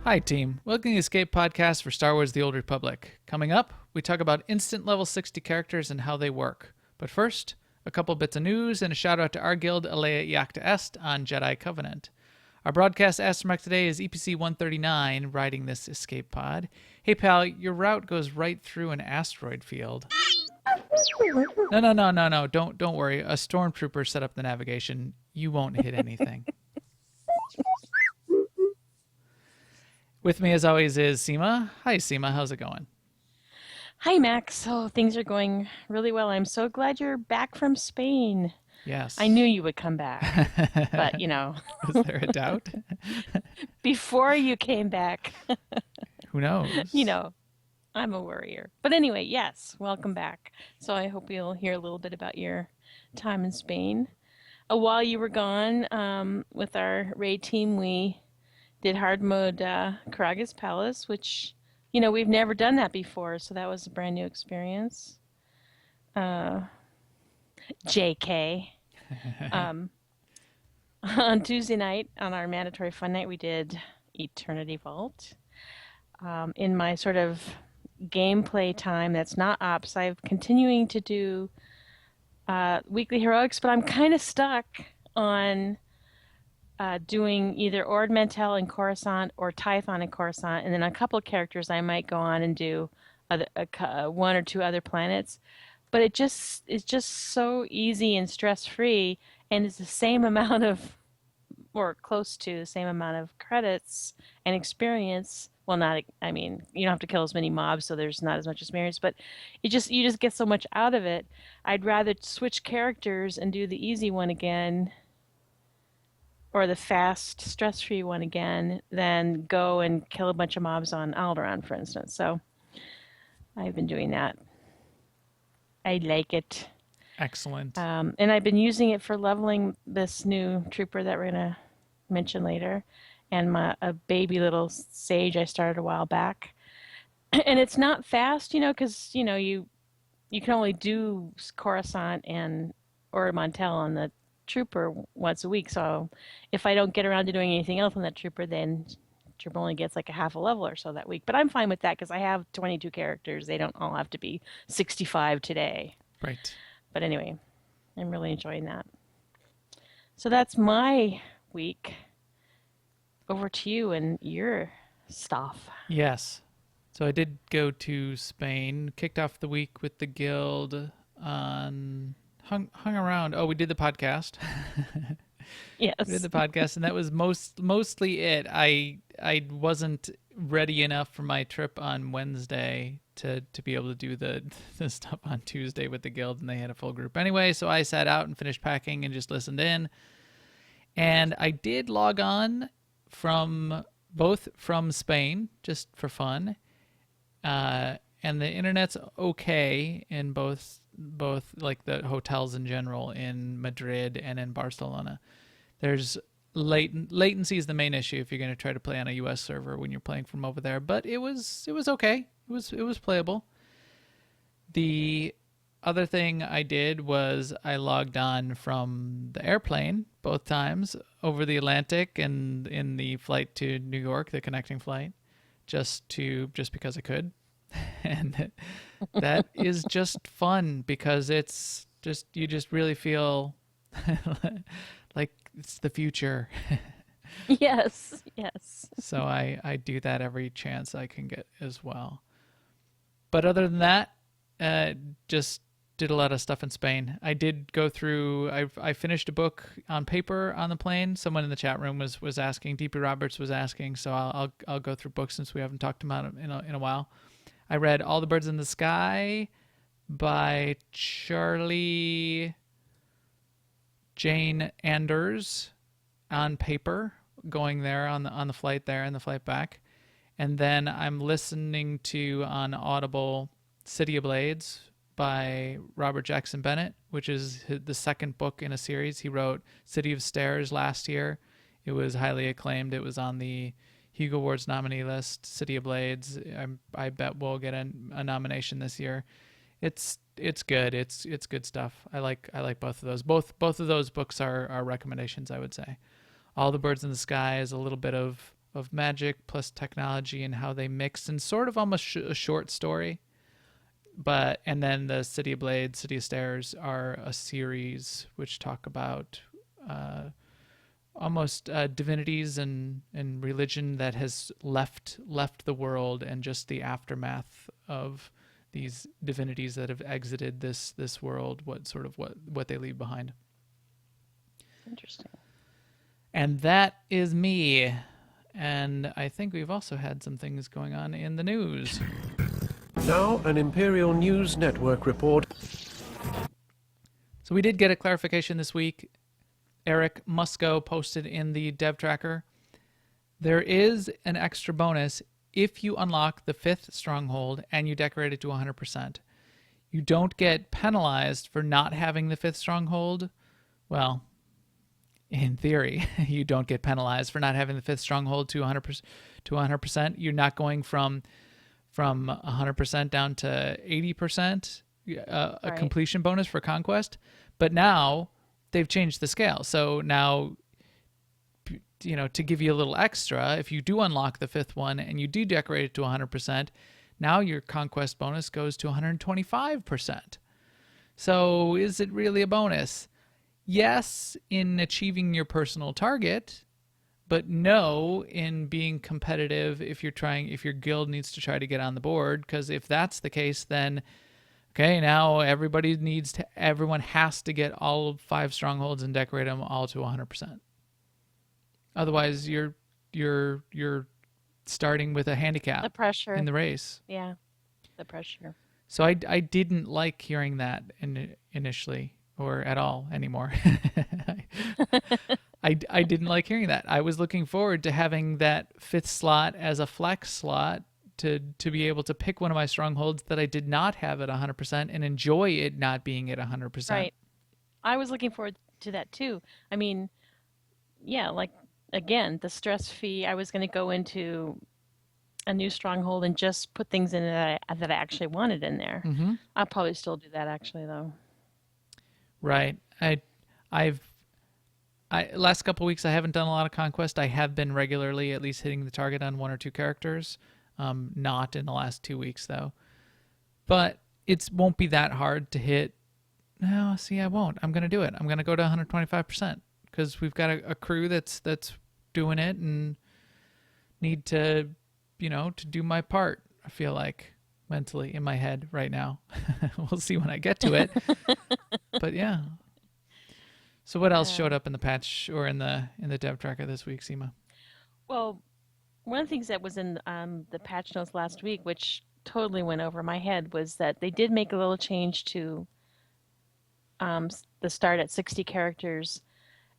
Hi, team. Welcome to the Escape Podcast for Star Wars The Old Republic. Coming up, we talk about instant level 60 characters and how they work. But first, a couple bits of news and a shout out to our guild, Alea Iacta Est, on Jedi Covenant. Our broadcast astromech today is EPC 139, riding this escape pod. Hey, pal, your route goes right through an asteroid field. No. Don't worry. A stormtrooper set up the navigation. You won't hit anything. With me, as always, is Seema. Hi, Seema. How's it going? Hi, Max. So things are going really well. I'm so glad you're back from Spain. I knew Yes. you would come back, but Was there a doubt? before you came back, Who you knows? know, I'm a worrier. But anyway, yes, welcome back. So I hope you'll hear a little bit about your time in Spain. While you were gone, with our raid team, we did hard mode Karagas Palace, which we've never done that before, so that was a brand new experience. Uh, JK. Um, on Tuesday night, on our mandatory fun night, we did Eternity Vault. In my sort of gameplay time that's not ops, I'm continuing to do weekly heroics, but I'm kind of stuck on doing either Ord Mantell in Coruscant or Tython in Coruscant, and then a couple of characters I might go on and do one or two other planets. But it's just so easy and stress free, and it's the same amount of, or close to the same amount of credits and experience. Well, not, I mean, you don't have to kill as many mobs, so there's not as much experience, but you just get so much out of it. I'd rather switch characters and do the easy one again, or the fast, stress-free one again, than go and kill a bunch of mobs on Alderaan, for instance. So I've been doing that. I like it. Excellent. And I've been using it for leveling this new trooper that we're gonna mention later, and a baby little sage I started a while back. And it's not fast, because you can only do Coruscant and or Montel on the trooper once a week. So if I don't get around to doing anything else on that trooper, then trooper only gets like a half a level or so that week. But I'm fine with that because I have 22 characters. They don't all have to be 65 today. Right. But anyway, I'm really enjoying that. So that's my week. Over to you and your stuff. Yes. So I did go to Spain, kicked off the week with the guild on hung around. Oh, we did the podcast. We did Yes. the podcast, and that was mostly it. I wasn't ready enough for my trip on Wednesday to be able to do the stuff on Tuesday with the guild, and they had a full group anyway. So I sat out and finished packing and just listened in. And I did log on from both from Spain just for fun, and the internet's okay in both like the hotels in general in Madrid and in Barcelona. There's latency is the main issue if you're going to try to play on a US server when you're playing from over there, but it was okay. It was playable. The other thing I did was I logged on from the airplane both times over the Atlantic and in the flight to New York, the connecting flight, just because I could. And that is just fun because it's just you just really feel like it's the future. Yes. Yes. So I do that every chance I can get as well. But other than that, uh, just did a lot of stuff in Spain. I did go through. I finished a book on paper on the plane. Someone in the chat room was asking. DP Roberts was asking. So I'll go through books since we haven't talked about it in a while. I read All the Birds in the Sky by Charlie Jane Anders on paper, going there on the flight there and the flight back. And then I'm listening to on Audible City of Blades by Robert Jackson Bennett, which is the second book in a series. He wrote City of Stairs last year. It was highly acclaimed. It was on the Hugo Awards nominee list. City of Blades. I bet we'll get a nomination this year. It's good. It's good stuff. I like both of those. Both of those books are recommendations, I would say. All the Birds in the Sky is a little bit of of magic plus technology and how they mix in sort of almost a short story. But and then the City of Blades, City of Stairs are a series which talk about almost divinities and religion that has left the world, and just the aftermath of these divinities that have exited this world, what they leave behind. Interesting. And that is me. And I think we've also had some things going on in the news. Now, an Imperial News Network report. So we did get a clarification this week. Eric Musco posted in the dev tracker. There is an extra bonus if you unlock the 5th stronghold and you decorate it to 100%. You don't get penalized for not having the 5th stronghold. Well, in theory, you don't get penalized for not having the 5th stronghold to 100%. To 100%, you're not going from 100% down to 80%, a Right. completion bonus for conquest. But now they've changed the scale. So now, to give you a little extra, if you do unlock the 5th one and you do decorate it to 100%, now your conquest bonus goes to 125%. So is it really a bonus? Yes, in achieving your personal target, but no in being competitive if your guild needs to try to get on the board. Because if that's the case, then okay, now everyone has to get all 5 strongholds and decorate them all to 100%. Otherwise, you're starting with a handicap The pressure. in the race. Yeah, the pressure. So I didn't like hearing that initially, or at all anymore. I didn't like hearing that. I was looking forward to having that 5th slot as a flex slot to be able to pick one of my strongholds that I did not have at 100% and enjoy it not being at 100%. Right. I was looking forward to that too. I mean, yeah, like again, the stress fee, I was going to go into a new stronghold and just put things in that I actually wanted in there. Mm-hmm. I'll probably still do that actually though. Right. Last couple of weeks I haven't done a lot of conquest. I have been regularly at least hitting the target on 1 or 2 characters. Not in the last 2 weeks though. But it won't be that hard to hit. No, see, I won't. I'm going to do it. I'm going to go to 125% because we've got a crew that's doing it and need to, to do my part. I feel like mentally in my head right now. We'll see when I get to it. But yeah. So what else showed up in the patch or in the dev tracker this week, Seema? Well, one of the things that was in the patch notes last week, which totally went over my head, was that they did make a little change to the start at 60 characters.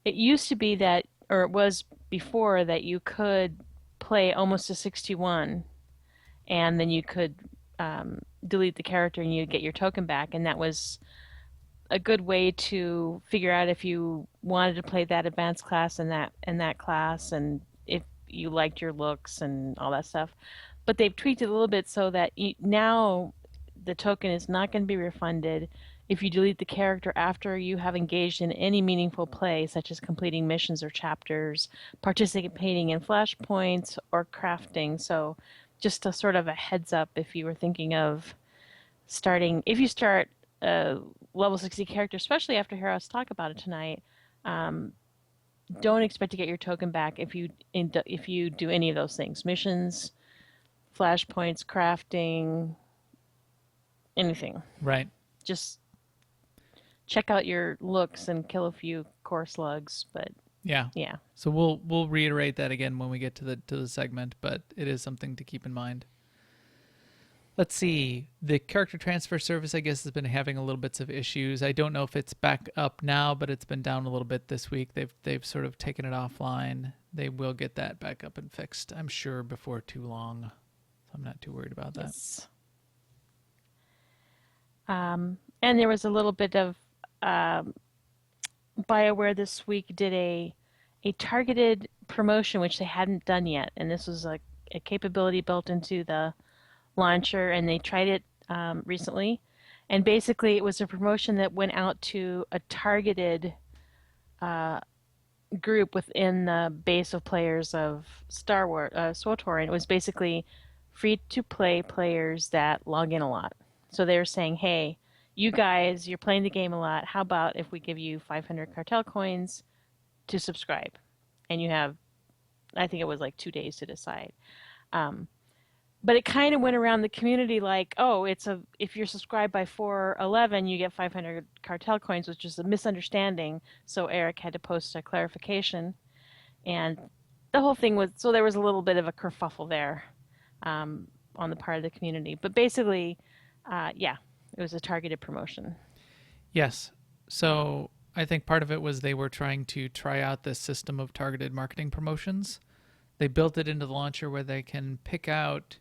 It used to be that, or it was before, that you could play almost to 61, and then you could delete the character and you'd get your token back, and that was a good way to figure out if you wanted to play that advanced class and that class, and if you liked your looks and all that stuff. But they've tweaked it a little bit so that now the token is not going to be refunded if you delete the character after you have engaged in any meaningful play, such as completing missions or chapters, participating in flashpoints, or crafting. So just a sort of a heads up if you were thinking of starting, if you start a level 60 character, especially after hearing us talk about it tonight, don't expect to get your token back if you do any of those things. Missions, flashpoints, crafting, anything. Right. Just check out your looks and kill a few core slugs, but Yeah. yeah. So we'll reiterate that again when we get to the segment, but it is something to keep in mind. Let's see. The character transfer service, I guess, has been having a little bits of issues. I don't know if it's back up now, but it's been down a little bit this week. They've sort of taken it offline. They will get that back up and fixed, I'm sure, before too long. So I'm not too worried about that. Yes. And there was a little bit of BioWare this week did a targeted promotion, which they hadn't done yet. And this was a capability built into the launcher, and they tried it recently. And basically, it was a promotion that went out to a targeted group within the base of players of Star Wars, SWTOR, and it was basically free to play players that log in a lot. So they were saying, hey, you guys, you're playing the game a lot. How about if we give you 500 cartel coins to subscribe? And you have, I think it was like 2 days to decide. Um, but it kind of went around the community like, oh, if you're subscribed by 411, you get 500 cartel coins, which is a misunderstanding. So Eric had to post a clarification, and the whole thing was so there was a little bit of a kerfuffle there on the part of the community. But basically, yeah, it was a targeted promotion. Yes. So I think part of it was they were trying to try out this system of targeted marketing promotions. They built it into the launcher where they can pick out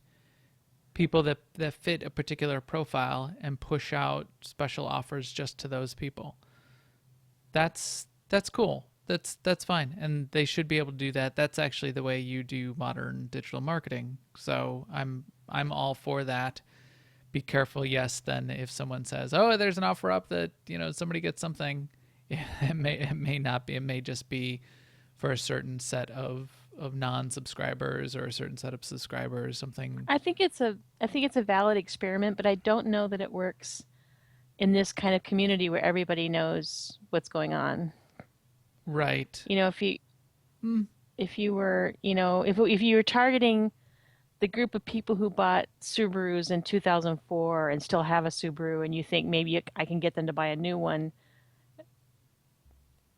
people that fit a particular profile and push out special offers just to those people. That's cool. That's fine, and they should be able to do that. That's actually the way you do modern digital marketing. So I'm all for that. Be careful, yes. Then if someone says, "Oh, there's an offer up that somebody gets something," it may not be. It may just be for a certain set of non-subscribers or a certain set of subscribers. Something. I think it's a valid experiment, but I don't know that it works in this kind of community where everybody knows what's going on. Right. If you were, if you were targeting the group of people who bought Subarus in 2004 and still have a Subaru, and you think maybe I can get them to buy a new one,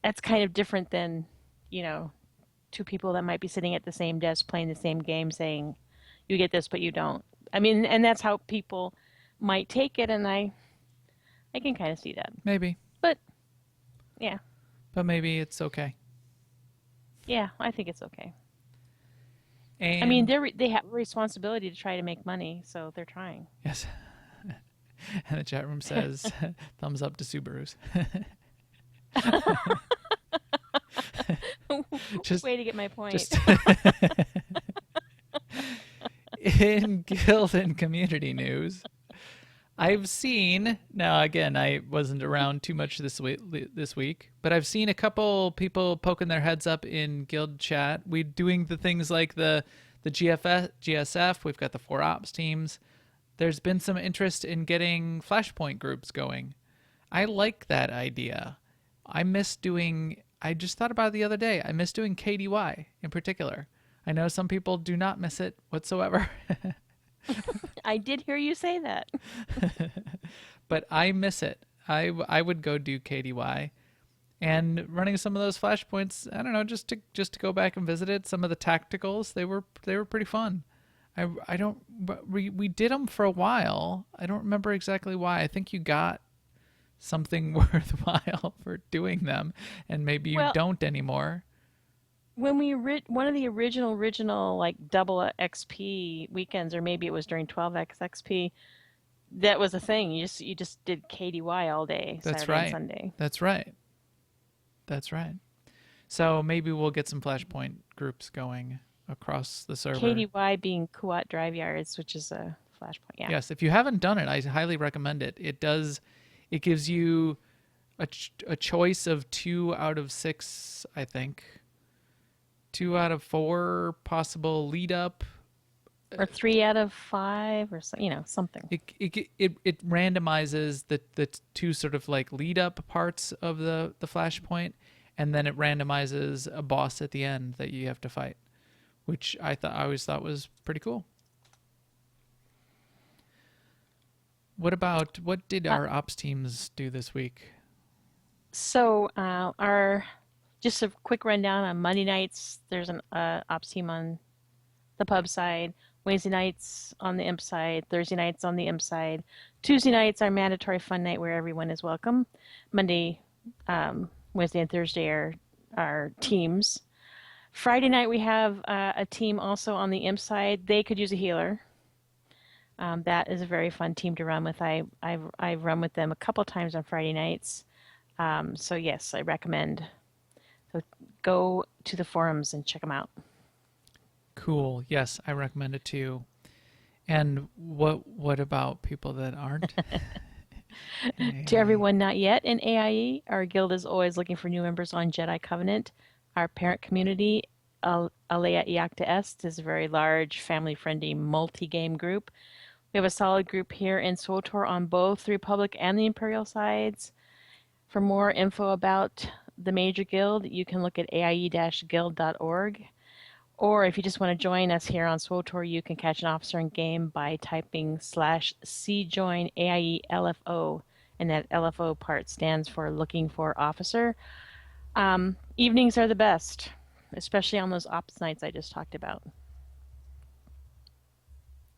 that's kind of different than, two people that might be sitting at the same desk playing the same game saying, you get this, but you don't. I mean, and that's how people might take it, and I can kind of see that. Maybe. But, yeah. But maybe it's okay. Yeah, I think it's okay. And I mean, they have a responsibility to try to make money, so they're trying. yes. And the chat room says, thumbs up to Subarus. Way to get my point. In guild and community news, I've seen, now again, I wasn't around too much this week, but I've seen a couple people poking their heads up in guild chat. We're doing the things like the GSF, we've got the 4 ops teams. There's been some interest in getting Flashpoint groups going. I like that idea. I just thought about it the other day. I miss doing KDY in particular. I know some people do not miss it whatsoever. I did hear you say that. But I miss it. I would go do KDY, and running some of those flashpoints. I don't know, just to go back and visit it. Some of the tacticals, they were pretty fun. We did them for a while. I don't remember exactly why. I think you got something worthwhile for doing them, and maybe you don't anymore. When one of the original like double XP weekends, or maybe it was during 12x XP, that was a thing. You just did KDY all day, Saturday and Sunday. That's right. So maybe we'll get some Flashpoint groups going across the server. KDY being Kuat Drive Yards, which is a Flashpoint. Yeah. Yes, if you haven't done it, I highly recommend it. It gives you a choice of 2 out of 6, I think. 2 out of 4 possible lead up, or 3 out of 5, or something. It randomizes the 2 sort of like lead up parts of the flashpoint, and then it randomizes a boss at the end that you have to fight, which I always thought was pretty cool. What did our ops teams do this week? So just a quick rundown on Monday nights. There's an ops team on the pub side. Wednesday nights on the imp side. Thursday nights on the imp side. Tuesday nights are mandatory fun night where everyone is welcome. Monday, Wednesday, and Thursday are teams. Friday night we have a team also on the imp side. They could use a healer. That is a very fun team to run with. I've run with them a couple times on Friday nights. So yes, I recommend. So go to the forums and check them out. Cool. Yes, I recommend it too. And what about people that aren't? To everyone not yet in AIE, our guild is always looking for new members on Jedi Covenant. Our parent community, Alea Iacta Est, is a very large, family-friendly, multi-game group. We have a solid group here in SWTOR on both the Republic and the Imperial sides. For more info about the major guild, you can look at aie-guild.org. Or if you just want to join us here on SWTOR, you can catch an officer in game by typing /cjoin AIE LFO, and that LFO part stands for looking for officer. Evenings are the best, especially on those ops nights I just talked about.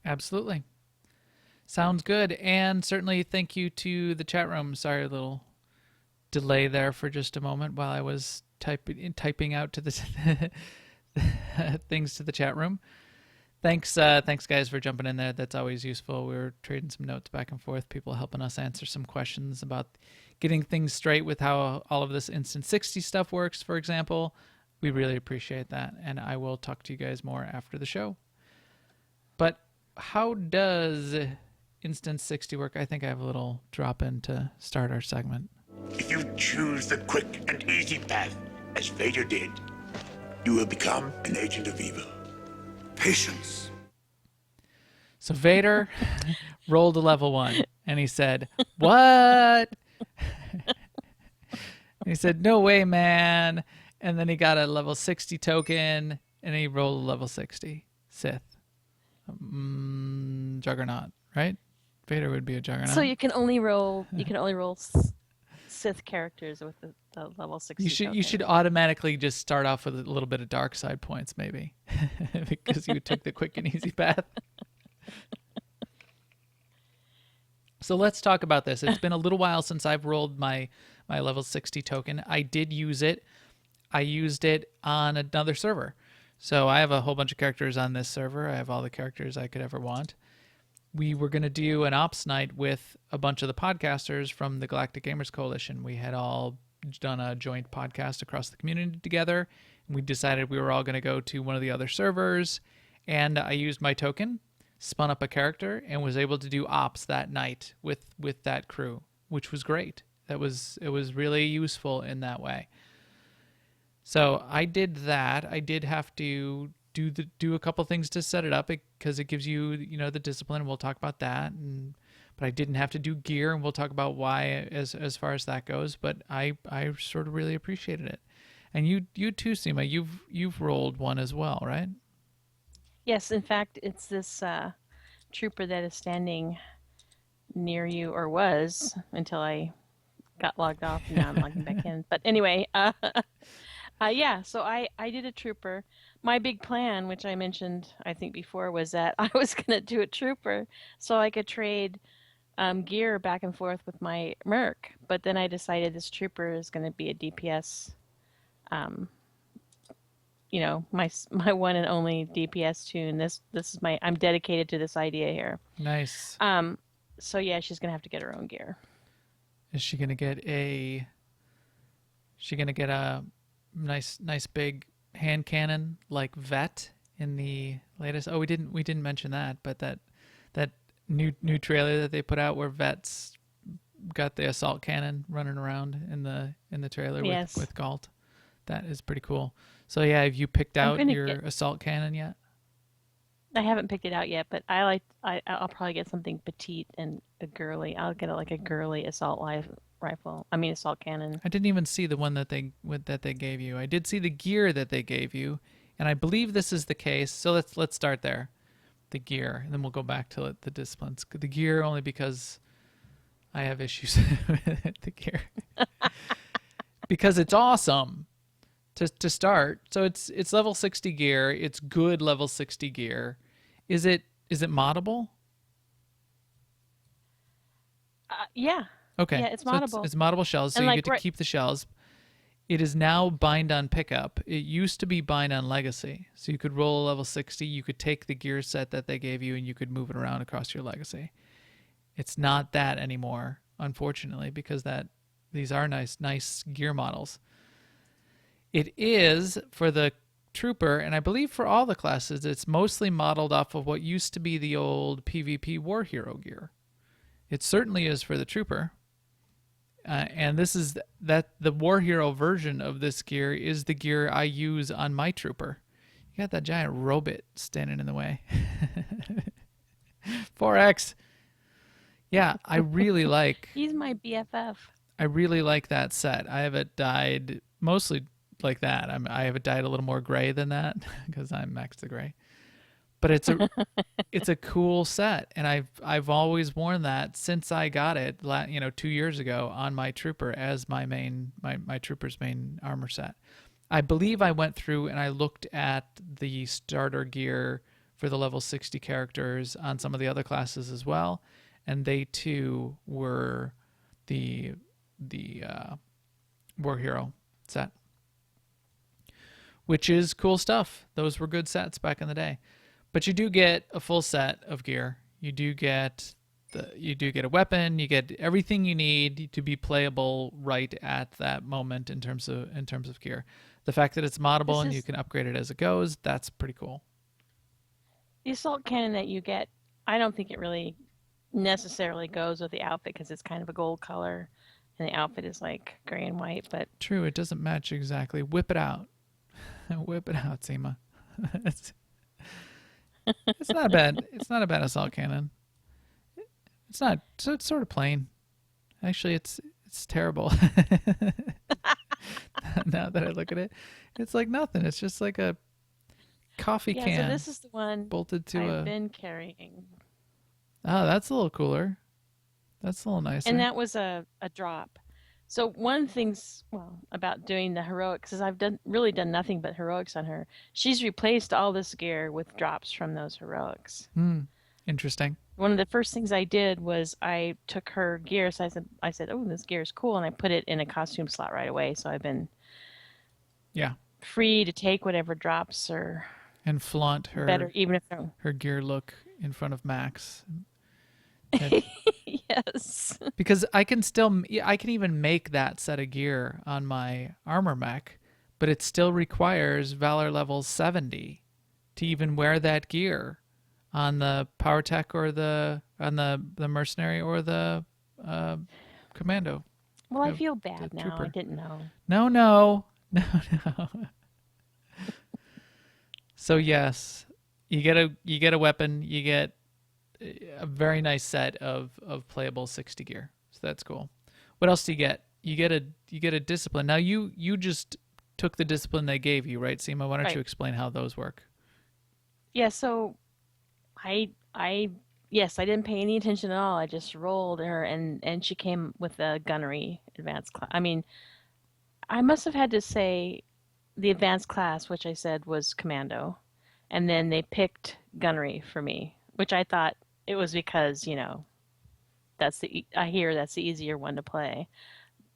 Absolutely. Sounds good. And certainly thank you to the chat room. Sorry, a little delay there for just a moment while I was typing out to the things to the chat room. Thanks guys for jumping in there. That's always useful. We were trading some notes back and forth, people helping us answer some questions about getting things straight with how all of this Instant 60 stuff works, for example. We really appreciate that, and I will talk to you guys more after the show. But how does Instant 60 work? I think I have a little drop in to start our segment. If you choose the quick and easy path, as Vader did, you will become an agent of evil. Patience. So Vader rolled a level 1, and he said, "What?" He said, "No way, man." And then he got a level 60 token, and he rolled a level 60 Sith. Juggernaut, right? Vader would be a Juggernaut. So you can only roll Sith characters with the level 60 You should automatically just start off with a little bit of dark side points, maybe, because you took the quick and easy path. So let's talk about this. It's been a little while since I've rolled my level 60 token. I did use it. I used it on another server. So I have a whole bunch of characters on this server. I have all the characters I could ever want. We were going to do an ops night with a bunch of the podcasters from the Galactic Gamers Coalition. We had all done a joint podcast across the community together. And we decided we were all going to go to one of the other servers. And I used my token, spun up a character, and was able to do ops that night with that crew, which was great. It was really useful in that way. So I did that. I did have to do a couple things to set it up because it gives you the discipline. We'll talk about that. But I didn't have to do gear, and we'll talk about why as far as that goes. But I sort of really appreciated it. And you too, Seema, you've rolled one as well, right? Yes, in fact, it's this trooper that is standing near you, or was until I got logged off, and now I'm logging back in. But anyway, yeah, so I did a trooper. My big plan, which I mentioned I think before, was that I was going to do a trooper so I could trade gear back and forth with my Merc. But then I decided this trooper is going to be a DPS, my one and only DPS tune. This is I'm dedicated to this idea here. Nice. So yeah, she's going to have to get her own gear. Is she going to get a nice big hand cannon like Vet in the latest? Oh, we didn't mention that, but that new trailer that they put out where Vet's got the assault cannon running around in the trailer. Yes. with Galt. That is pretty cool. So yeah, have you picked out your assault cannon yet? I haven't picked it out yet, but I'll probably get something petite and a girly. I'll get a girly assault rifle. I mean assault cannon. I didn't even see the one that they gave you. I did see the gear that they gave you, and I believe this is the case. So let's start there. The gear, and then we'll go back to the disciplines. The gear only because I have issues with the gear. Because it's awesome to start. So it's level 60 gear. It's good level 60 gear. Is it moddable? Yeah. Okay. Yeah, it's so moddable. It's moddable shells, so you get to keep the shells. It is now bind on pickup. It used to be bind on legacy. So you could roll a level 60, you could take the gear set that they gave you, and you could move it around across your legacy. It's not that anymore, unfortunately, because these are nice gear models. It is for the trooper, and I believe for all the classes, it's mostly modeled off of what used to be the old PvP war hero gear. It certainly is for the trooper. And this is that the War Hero version of this gear is the gear I use on my trooper. You got that giant robot standing in the way. 4X. Yeah, I really like. He's my BFF. I really like that set. I have it dyed mostly like that. I have it dyed a little more gray than that because I'm Max the Gray. But it's a cool set, and I've always worn that since I got it, 2 years ago on my trooper as my trooper's main armor set. I believe I went through and I looked at the starter gear for the level 60 characters on some of the other classes as well, and they too were the War Hero set, which is cool stuff. Those were good sets back in the day. But you do get a full set of gear. You do get a weapon. You get everything you need to be playable right at that moment in terms of gear. The fact that it's moddable and you can upgrade it as it goes, that's pretty cool. The assault cannon that you get, I don't think it really necessarily goes with the outfit because it's kind of a gold color, and the outfit is like gray and white. But true, it doesn't match exactly. Whip it out, whip it out, Seema. It's not bad. It's not a bad assault cannon. It's not. It's sort of plain. Actually, it's terrible. Now that I look at it, it's like nothing. It's just like a coffee can. Yeah, so this is the one bolted to I've been carrying. Oh, that's a little cooler. That's a little nicer. And that was a drop. So one of the things, about doing the heroics is I've really done nothing but heroics on her. She's replaced all this gear with drops from those heroics. Interesting. One of the first things I did was I took her gear. So I said, oh, this gear is cool. And I put it in a costume slot right away. So I've been free to take whatever drops or and flaunt her better, even if her gear look in front of Max. Yes. Because I can even make that set of gear on my armor mech, but it still requires Valor level 70 to even wear that gear on the power tech or on the mercenary or the commando. Well, I feel bad now. Trooper. I didn't know. No. So yes, you get a weapon, you get a very nice set of playable 60 gear. So that's cool. What else do you get? You get a discipline. Now you just took the discipline they gave you, right, Seema? Why don't you explain how those work? Yeah, so I didn't pay any attention at all. I just rolled her and she came with a gunnery advanced class. I mean, I must have had to say the advanced class, which I said was commando, and then they picked gunnery for me, which I thought it was because, I hear that's the easier one to play.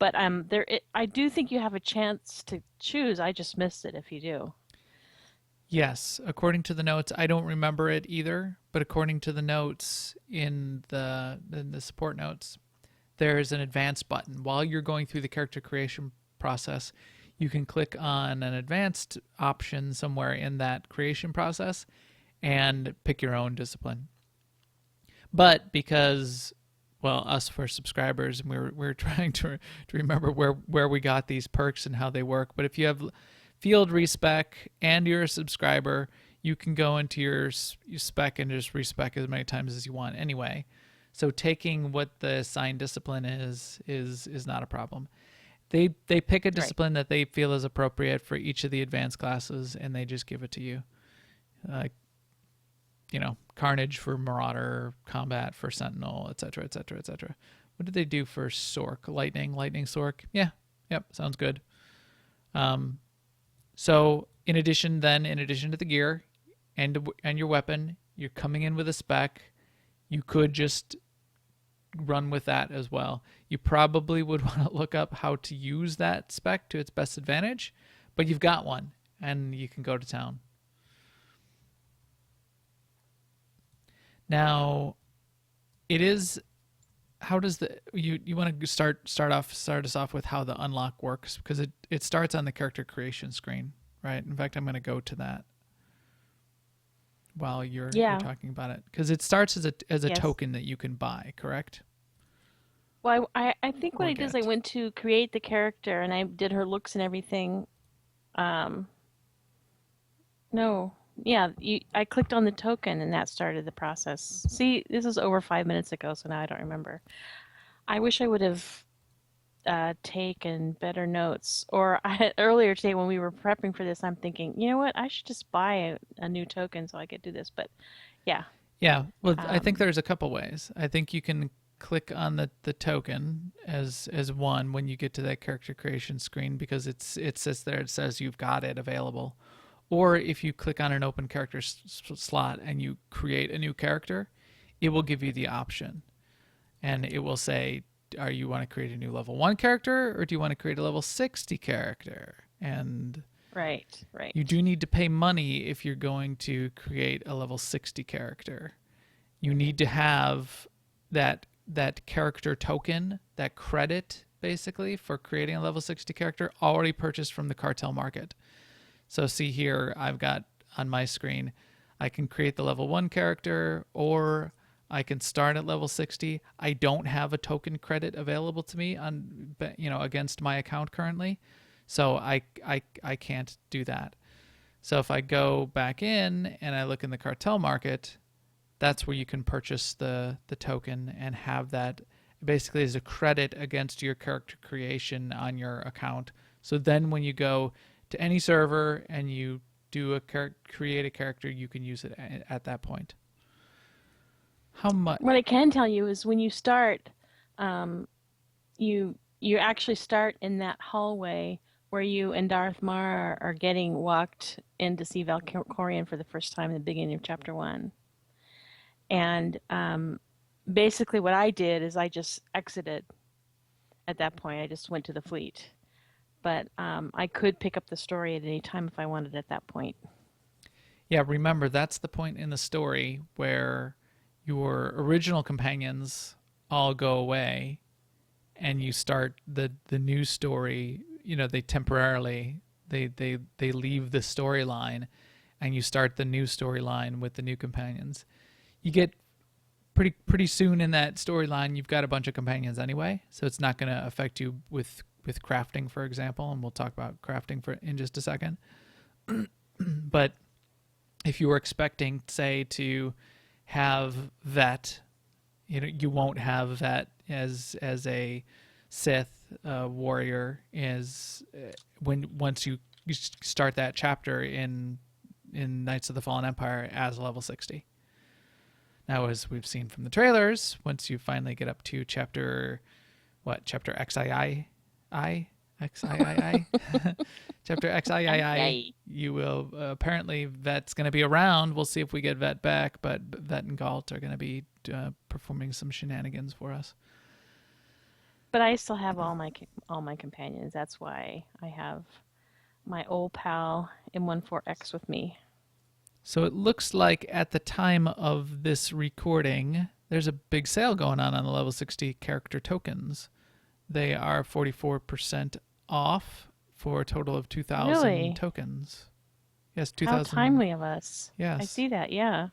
But I do think you have a chance to choose. I just missed it if you do. Yes, according to the notes, I don't remember it either, but according to the notes in the support notes, there's an advanced button. While you're going through the character creation process, you can click on an advanced option somewhere in that creation process and pick your own discipline. But because, us for subscribers, and we're trying to remember where we got these perks and how they work. But if you have field respec and you're a subscriber, you can go into your spec and just respec as many times as you want anyway. So taking what the assigned discipline is not a problem. They pick a discipline that they feel is appropriate for each of the advanced classes, and they just give it to you. Carnage for Marauder, Combat for Sentinel, etc., etc., etc. What did they do for Sork? Lightning Sork? Yeah. Yep, sounds good. So in addition to the gear and your weapon, you're coming in with a spec. You could just run with that as well. You probably would want to look up how to use that spec to its best advantage, but you've got one and you can go to town. Now, it is. How does you want to start us off with how the unlock works, because it starts on the character creation screen, right? In fact, I'm going to go to that while you're talking about it, because it starts as a token that you can buy, correct? Well, I think what or I did is I get. went to create the character and I did her looks and everything. Um, no, yeah, I clicked on the token and that started the process. See, this was over 5 minutes ago, so now I don't remember. I wish I would have taken better notes. Or earlier today when we were prepping for this, I'm thinking, you know what? I should just buy a new token so I could do this. But yeah, Yeah, well, I think um, there's a couple ways. I think you can click on the token as one when you get to that character creation screen because it sits there. It says you've got it available. Or if you click on an open character slot and you create a new character, it will give you the option, and it will say, "Are you want to create a new level 1 character, or do you want to create a level 60 character?" And right, you right. do need to pay money if you're going to create a level 60 character. You need to have that character token, that credit basically for creating a level 60 character already purchased from the cartel market. So see here, I've got on my screen, I can create the level 1 character or I can start at level 60. I don't have a token credit available to me on against my account currently. So I can't do that. So if I go back in and I look in the cartel market, that's where you can purchase the token and have that basically as a credit against your character creation on your account. So then when you go to any server and you do create a character, you can use it at that point. How much? What I can tell you is when you start, um, you actually start in that hallway where you and Darth Mar are getting walked in to see Valkorion for the first time in the beginning of chapter one. And basically, what I did is I just exited at that point. I just went to the fleet. But I could pick up the story at any time if I wanted at that point. Yeah, remember that's the point in the story where your original companions all go away and you start the new story. They temporarily they leave the storyline and you start the new storyline with the new companions. You get pretty soon in that storyline you've got a bunch of companions anyway, so it's not going to affect you with crafting, for example, and we'll talk about crafting in just a second. But if you were expecting, say, to have Vet, you won't have Vet as a Sith warrior is once you start that chapter in Knights of the Fallen Empire as level 60. Now, as we've seen from the trailers, once you finally get up to chapter XII, chapter XIII, Yay. you will apparently Vet's going to be around. We'll see if we get Vet back, but Vet and Galt are going to be performing some shenanigans for us. But I still have all my companions. That's why I have my old pal M14X with me. So it looks like at the time of this recording, there's a big sale going on the level 60 character tokens. They are 44% off for a total of 2,000 Really? tokens. Yes, How 2,000. timely of us. I Yes. see that, yeah.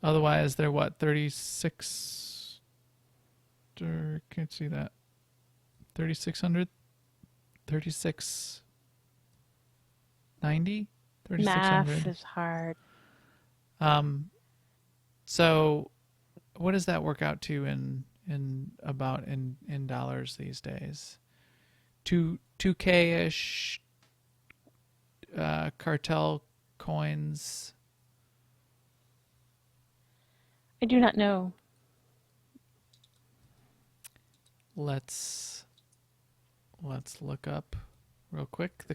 Otherwise, they're what, 36? Can't see that. 3,600? 3,690? Math 3,600. is hard. So what does that work out to in dollars these days? 2K ish cartel coins. I do not know. Let's look up real quick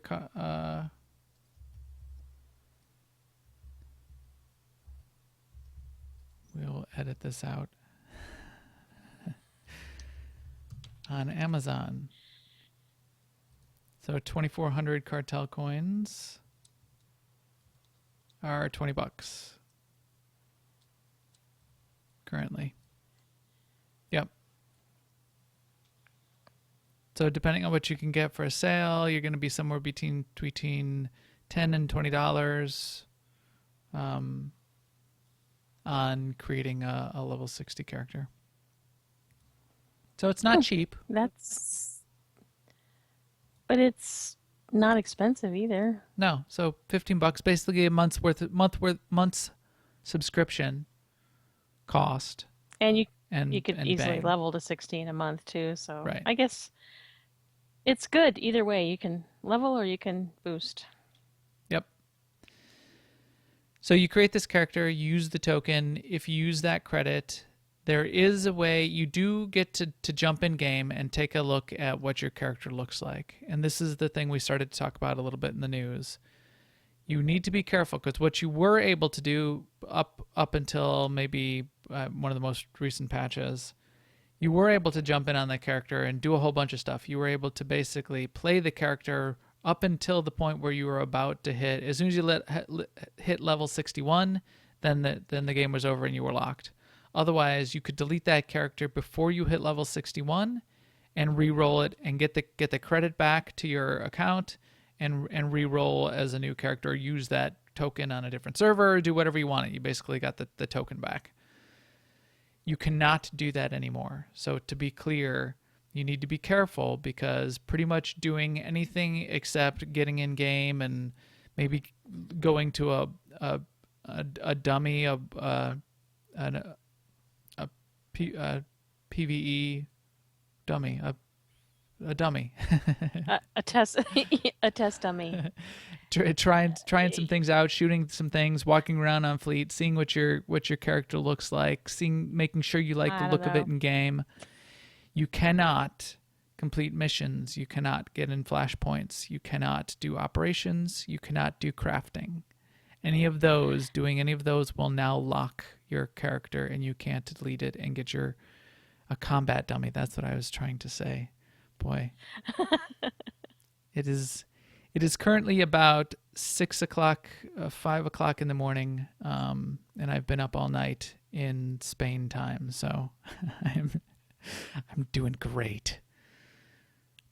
we'll edit this out on Amazon. So 2,400 cartel coins are $20 currently. Yep. So depending on what you can get for a sale, you're going to be somewhere between $10 and $20 on creating a level 60 character. So it's not cheap. That's, but it's not expensive either. No, so $15, basically a month's subscription cost, And you could and easily bang. level to 16 a month too. So Right. I guess it's good either way. You can level or you can boost. Yep. So you create this character, you use the token. If you use that credit, there is a way you do get to jump in game and take a look at what your character looks like. And this is the thing we started to talk about a little bit in the news. You need to be careful because what you were able to do up until maybe one of the most recent patches, you were able to jump in on the character and do a whole bunch of stuff. You were able to basically play the character up until the point where you were about to hit. As soon as you hit level 61, then the game was over and you were locked. Otherwise, you could delete that character before you hit level 61 and re-roll it and get the credit back to your account and re-roll as a new character. Use that token on a different server, do whatever you want. You basically got the token back. You cannot do that anymore. So to be clear, you need to be careful because pretty much doing anything except getting in game and maybe going to a dummy, a PVE dummy, a dummy. A test, a test dummy. trying some things out, shooting some things, walking around on fleet, seeing what your character looks like, making sure you like the I don't look of it know. in game. You cannot complete missions. You cannot get in flashpoints. You cannot do operations. You cannot do crafting. Doing any of those will now lock your character and you can't delete it and get a combat dummy. That's what I was trying to say. Boy. It is currently about 6 o'clock, 5 o'clock in the morning, and I've been up all night in Spain time, so I'm doing great.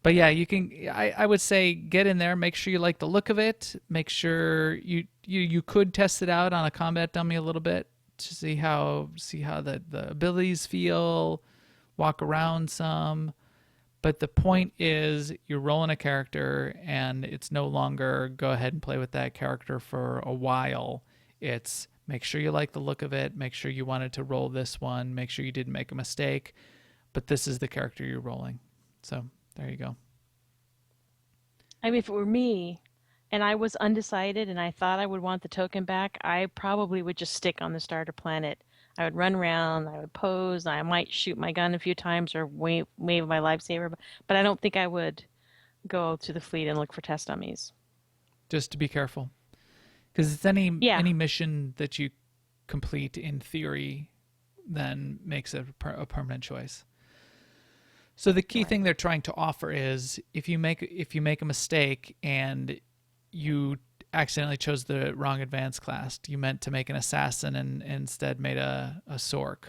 But yeah, you can. I would say get in there, make sure you like the look of it, make sure you could test it out on a combat dummy a little bit to see how the abilities feel, walk around some. But the point is you're rolling a character and it's no longer go ahead and play with that character for a while. It's make sure you like the look of it, make sure you wanted to roll this one, make sure you didn't make a mistake, but this is the character you're rolling. So there you go. I mean, if it were me and I was undecided and I thought I would want the token back, I probably would just stick on the starter planet. I would run around, I would pose, I might shoot my gun a few times or wave my lifesaver, but I don't think I would go to the fleet and look for test dummies. Just to be careful. Because it's any Yeah. mission that you complete in theory then makes it a permanent choice. So the key thing they're trying to offer is if you make a mistake and you accidentally chose the wrong advanced class, you meant to make an assassin and instead made a sork,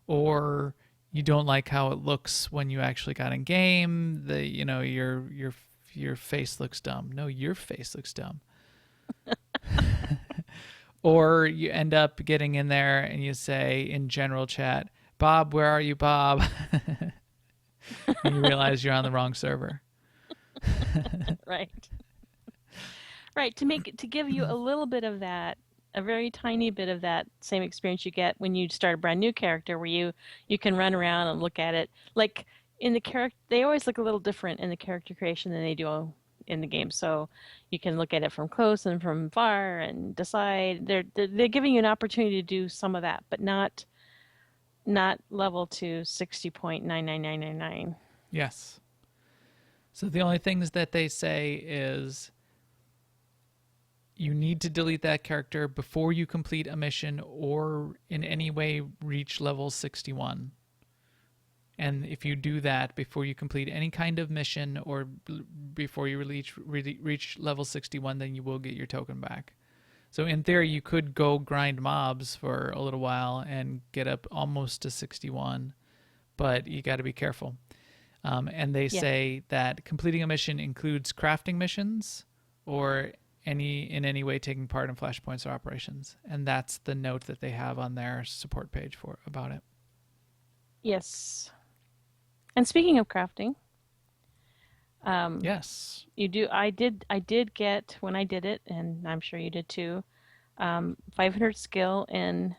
or you don't like how it looks when you actually got in game, your face looks dumb. No, your face looks dumb. Or you end up getting in there and you say in general chat, Bob, where are you, Bob? And you realize you're on the wrong server. Right. Right, to give you a little bit of that, a very tiny bit of that same experience you get when you start a brand new character where you can run around and look at it. Like in the character, they always look a little different in the character creation than they do in the game. So you can look at it from close and from far and decide. They're giving you an opportunity to do some of that, but not level to 60.99999. Yes. So the only things that they say is you need to delete that character before you complete a mission or in any way reach level 61. And if you do that before you complete any kind of mission or before you reach level 61, then you will get your token back. So in theory, you could go grind mobs for a little while and get up almost to 61, but you got to be careful. And they say that completing a mission includes crafting missions or in any way taking part in flashpoints or operations. And that's the note that they have on their support page about it. Yes. And speaking of crafting, Yes. you do. I did get when I did it, and I'm sure you did too. 500 skill in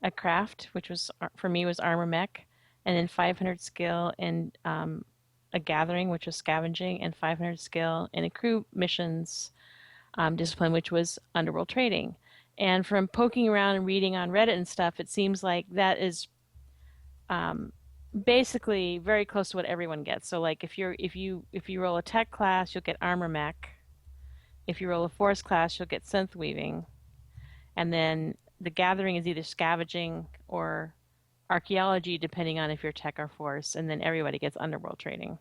a craft, which was for me was armor mech, and then 500 skill in a gathering, which was scavenging, and 500 skill in a crew missions discipline, which was underworld trading. And from poking around and reading on Reddit and stuff, it seems like that is basically very close to what everyone gets. So like if you roll a tech class, you'll get armor mech. If you roll a force class, you'll get synth weaving. And then the gathering is either scavenging or archaeology, depending on if you're tech or force. And then everybody gets underworld trading.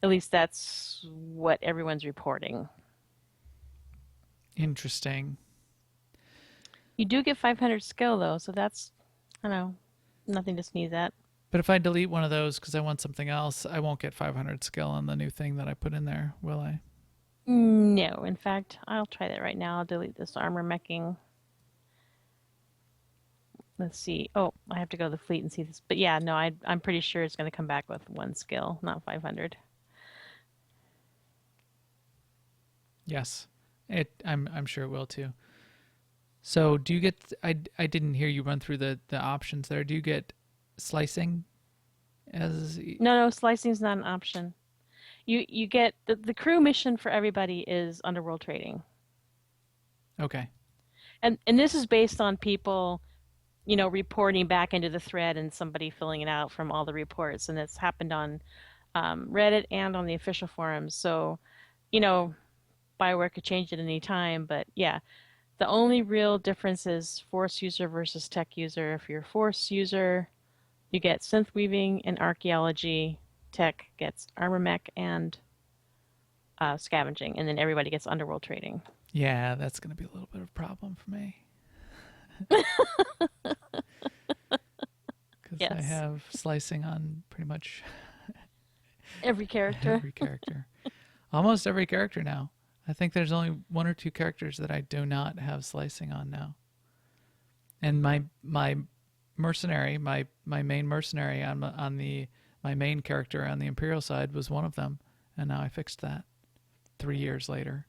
At least that's what everyone's reporting. Interesting. You do get 500 skill though, so that's, I don't know, nothing to sneeze at. But if I delete one of those because I want something else, I won't get 500 skill on the new thing that I put in there, will I? No, in fact, I'll try that right now. I'll delete this armor meching. Let's see. Oh, I have to go to the fleet and see this. But yeah, no, I'm pretty sure it's going to come back with 1 skill, not 500. Yes. I'm sure it will too. So do you get, I didn't hear you run through the options there. Do you get slicing as? No, slicing's not an option. You get the crew mission for everybody is underworld trading. Okay. And this is based on people, reporting back into the thread and somebody filling it out from all the reports. And it's happened on Reddit and on the official forums. So, Bioware could change it any time. But yeah, the only real difference is force user versus tech user. If you're a force user, you get synth weaving and archaeology. Tech gets armor mech and scavenging. And then everybody gets underworld trading. Yeah, that's going to be a little bit of a problem for me. Because Yes. I have slicing on pretty much Every character. every character. Almost every character now. I think there's only 1 or 2 characters that I do not have slicing on now. And my mercenary, my main mercenary on my main character on the Imperial side was one of them, and now I fixed that 3 years later.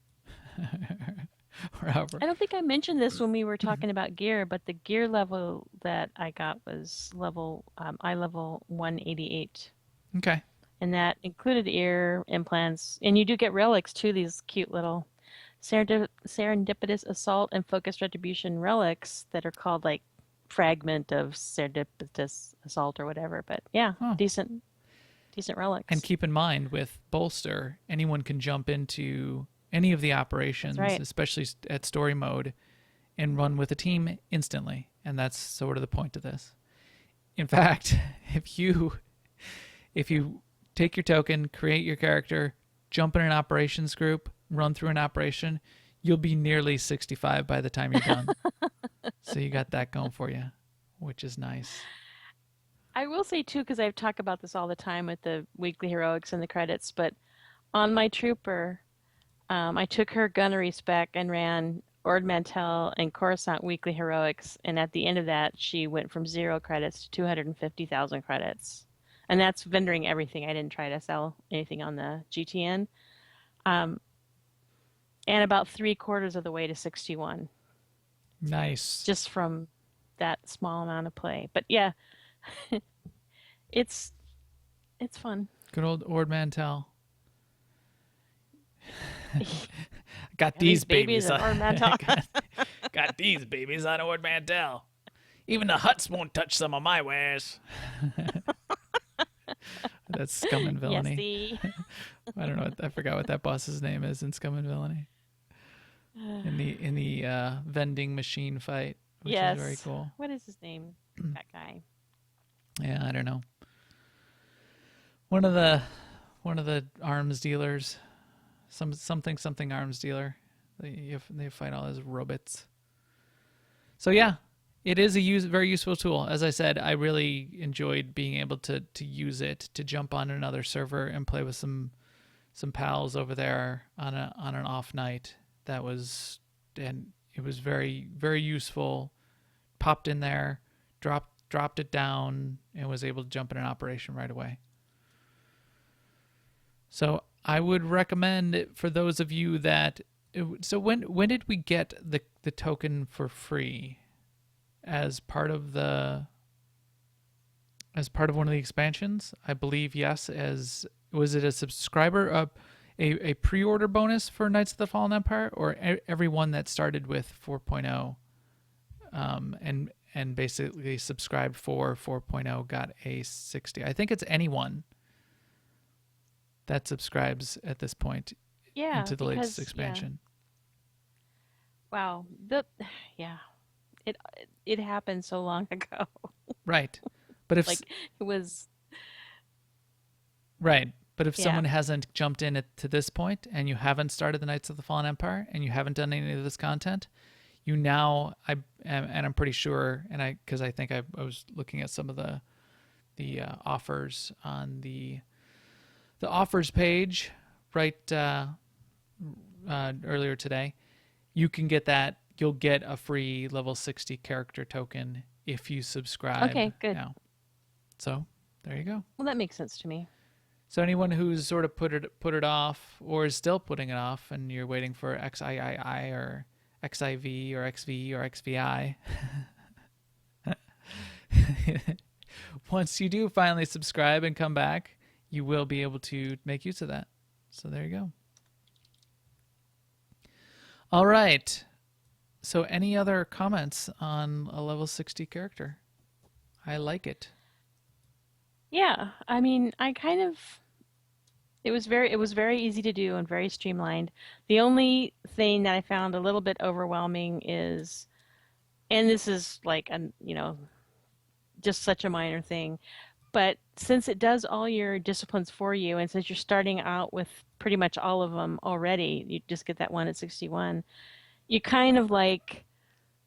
Or however. I don't think I mentioned this when we were talking about gear, but the gear level that I got was eye level 188. Okay. And that included ear implants. And you do get relics too, these cute little serendipitous assault and focused retribution relics that are called like fragment of serendipitous assault or whatever. But yeah, decent relics. And keep in mind with bolster, anyone can jump into any of the operations, right. especially at story mode, and run with a team instantly. And that's sort of the point of this. In fact, if you take your token, create your character, jump in an operations group, run through an operation, you'll be nearly 65 by the time you're done. So you got that going for you, which is nice. I will say too, because I've talked about this all the time with the weekly heroics and the credits, but on my trooper, I took her gunnery spec and ran Ord Mantell and Coruscant weekly heroics, and at the end of that, she went from 0 credits to 250,000 credits. And that's vendoring everything. I didn't try to sell anything on the GTN. And about 3/4 of the way to 61. Nice. Just from that small amount of play. But yeah, it's fun. Good old Ord Mantell. Got these babies on on Ord Mantell. got these babies on Ord Mantell. Even the huts won't touch some of my wares. That's Scum and Villainy. Yes, I don't know. I forgot what that boss's name is in Scum and Villainy. In the vending machine fight, which is very cool. What is his name? That guy. Yeah, I don't know. One of the arms dealers, something arms dealer. They fight all his robots. So yeah, it is a very useful tool. As I said, I really enjoyed being able to use it to jump on another server and play with some pals over there on an off night. It was very, very useful. Popped in there, dropped it down, and was able to jump in an operation right away. So I would recommend for those of you that. So when did we get the token for free as part of one of the expansions? I believe yes. As was it a subscriber a pre-order bonus for Knights of the Fallen Empire, or everyone that started with 4.0 and basically subscribed for 4.0 got a 60. I think it's anyone that subscribes at this point Yeah, into the latest because yeah. expansion. Wow. Yeah. It it happened so long ago. Right. But if Like it was right, but if yeah. someone hasn't jumped in to this point and you haven't started the Knights of the Fallen Empire and you haven't done any of this content, you now and I'm pretty sure, and because I think I was looking at some of the offers on the offers page right earlier today. You can get that. You'll get a free level 60 character token if you subscribe Okay, good. now. So there you go. Well, that makes sense to me. So anyone who's sort of put it off or is still putting it off, and you're waiting for XIII or XIV or XV or XVI, once you do finally subscribe and come back, you will be able to make use of that. So there you go. All right. So any other comments on a level 60 character? I like it. Yeah, I mean, I kind of it was very easy to do and very streamlined. The only thing that I found a little bit overwhelming is, and this is like just such a minor thing, but since it does all your disciplines for you, and since you're starting out with pretty much all of them already, you just get that one at 61. You kind of like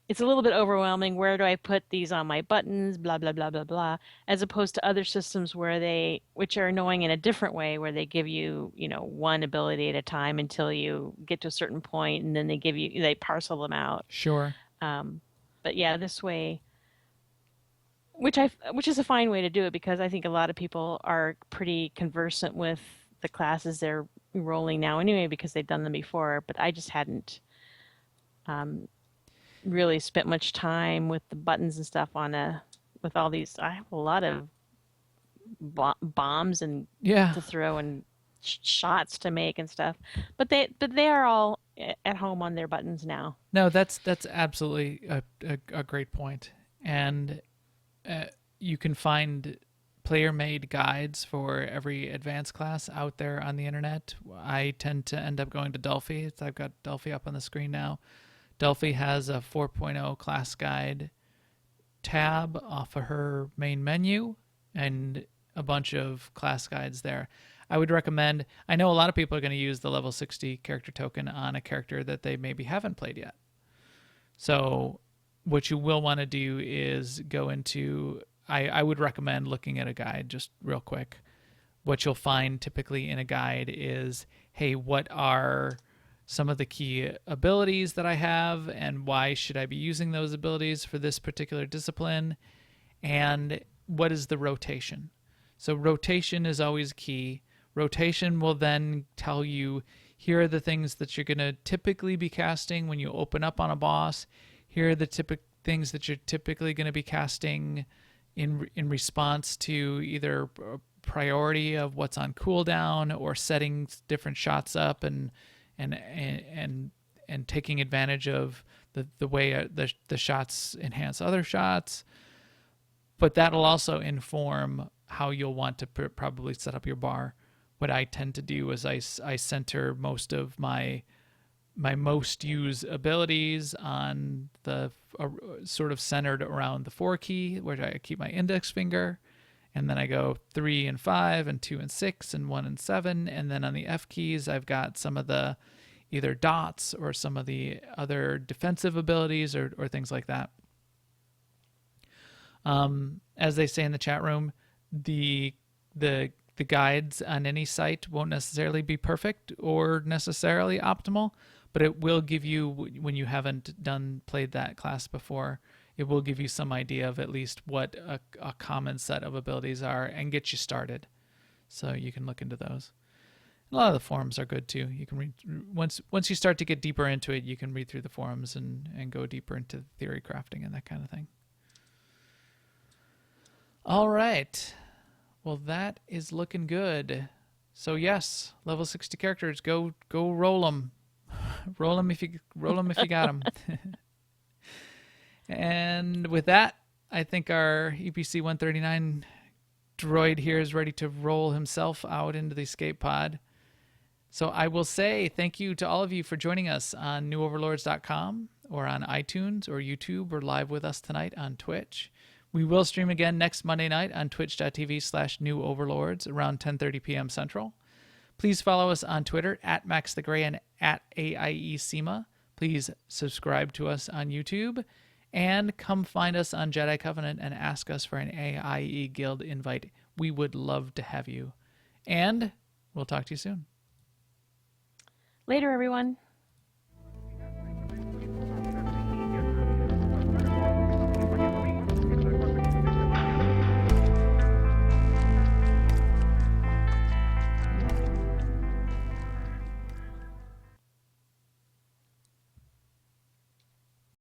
it's a little bit overwhelming. Where do I put these on my buttons? Blah, blah, blah, blah, blah. As opposed to other systems which are annoying in a different way, where they give you, one ability at a time until you get to a certain point, and then they parcel them out. Sure. But yeah, this way, which is a fine way to do it, because I think a lot of people are pretty conversant with the classes they're rolling now anyway, because they've done them before. But I just hadn't really spent much time with the buttons and stuff with all these. I have a lot of bombs and Yeah. to throw and shots to make and stuff, but they are all at home on their buttons now. No, that's absolutely a great point. And you can find player-made guides for every advanced class out there on the internet. I tend to end up going to Delphi. I've got Delphi up on the screen now. Delphi has a 4.0 class guide tab off of her main menu and a bunch of class guides there. I would recommend, I know a lot of people are going to use the level 60 character token on a character that they maybe haven't played yet. So what you will want to do is go into, I would recommend looking at a guide just real quick. What you'll find typically in a guide is, hey, what are some of the key abilities that I have, and why should I be using those abilities for this particular discipline, and what is the rotation? So rotation is always key. Rotation will then tell you, here are the things that you're going to typically be casting when you open up on a boss. Here are the things that you're typically going to be casting in response to either priority of what's on cooldown or setting different shots up and taking advantage of the way the shots enhance other shots. But that'll also inform how you'll want to probably set up your bar. What I tend to do is I center most of my most used abilities on the sort of centered around the 4 key, where I keep my index finger, and then I go 3 and 5 and 2 and 6 and 1 and 7, and then on the F keys I've got some of the either dots or some of the other defensive abilities or things like that. As they say in the chat room, the guides on any site won't necessarily be perfect or necessarily optimal, but it will give you, when you haven't played that class before, it will give you some idea of at least what a common set of abilities are and get you started. So you can look into those. A lot of the forums are good too. You can read once you start to get deeper into it, you can read through the forums and go deeper into theory crafting and that kind of thing. All right. Well, that is looking good. So yes, level 60 characters. Go roll them. Roll them if you got them. And with that, I think our EPC 139 droid here is ready to roll himself out into the escape pod. So I will say thank you to all of you for joining us on newoverlords.com or on iTunes or YouTube or live with us tonight on Twitch. We will stream again next Monday night on twitch.tv/newoverlords around 10:30 p.m. Central. Please follow us on Twitter at MaxTheGray and at AIESEMA. Please subscribe to us on YouTube. And come find us on Jedi Covenant and ask us for an AIE Guild invite. We would love to have you. And we'll talk to you soon. Later, everyone.